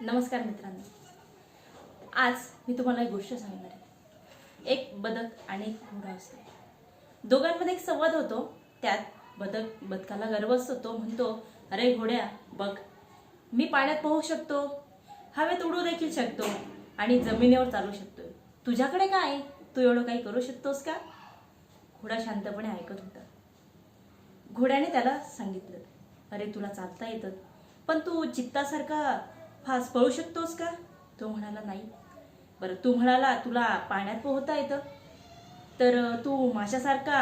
नमस्कार मित्रांनो, आज मी तुम्हाला एक गोष्ट सांगणार आहे। एक बदक आणि एक घोडा असतो, दोघांमध्ये एक संवाद होतो। त्यात बदकाला गर्व असतो, तो म्हणतो, अरे घोड्या बघ, मी पाण्यात पोहू शकतो, हवेत उडू देखील शकतो आणि जमिनीवर चालू शकतो। तुझ्याकडे काय, तू एवढं काही करू शकतोस का? घोडा शांतपणे ऐकत होता। घोड्याने त्याला सांगितलं, अरे तुला चालता येतं, पण तू चित्तासारखा फास्ट पळू शकतोस का? तो म्हणाला, नाही। बरं, तू म्हणाला तुला पाण्यात पोहता येतं, तर तू माशासारखा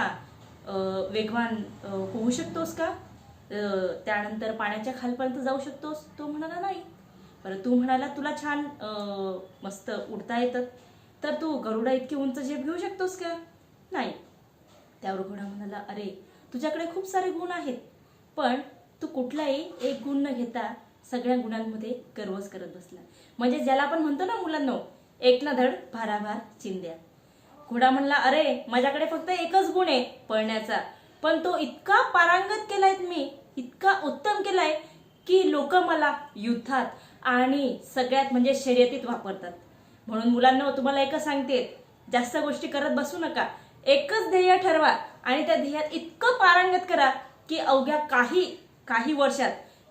वेगवान पोहू शकतोस का? त्यानंतर पाण्याच्या खालपर्यंत जाऊ शकतोस? तो म्हणाला, नाही। बरं, तू म्हणाला तुला छान मस्त उडता येतं, तर तू गरुडा इतकी उंच झेप घेऊ शकतोस का? नाही। त्यावर घोडा म्हणाला, अरे तुझ्याकडे खूप सारे गुण आहेत, पण तू कुठलाही एक गुण न घेता सगळ्या गुणांमध्ये गर्वच करत बसला। म्हणजे ज्याला आपण म्हणतो ना मुलांनो, एक ना धड भाराभार चिंध्या। घोडा म्हणला, अरे माझ्याकडे फक्त एकच गुण आहे पळण्याचा, पण तो इतका पारंगत केलाय, मी इतका उत्तम केलाय की लोक मला युद्धात आणि सगळ्यात म्हणजे शर्यतीत वापरतात। म्हणून मुलांनो, तुम्हाला एकच सांगते, जास्त गोष्टी करत बसू नका, एकच ध्येय ठरवा आणि त्या ध्येयात इतकं पारंगत करा की अवघ्या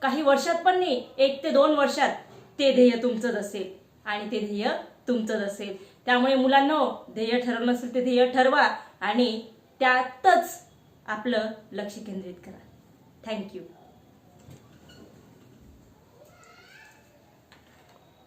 काही वर्षात पण नाही, 1 ते 2 वर्षात ते ध्येय तुमचंच असेल आणि ते ध्येय तुमचंच असेल। त्यामुळे मुलांनो, ध्येय ठरवलं असेल ते ध्येय ठरवा आणि त्यातच आपलं लक्ष केंद्रित करा। थँक्यू।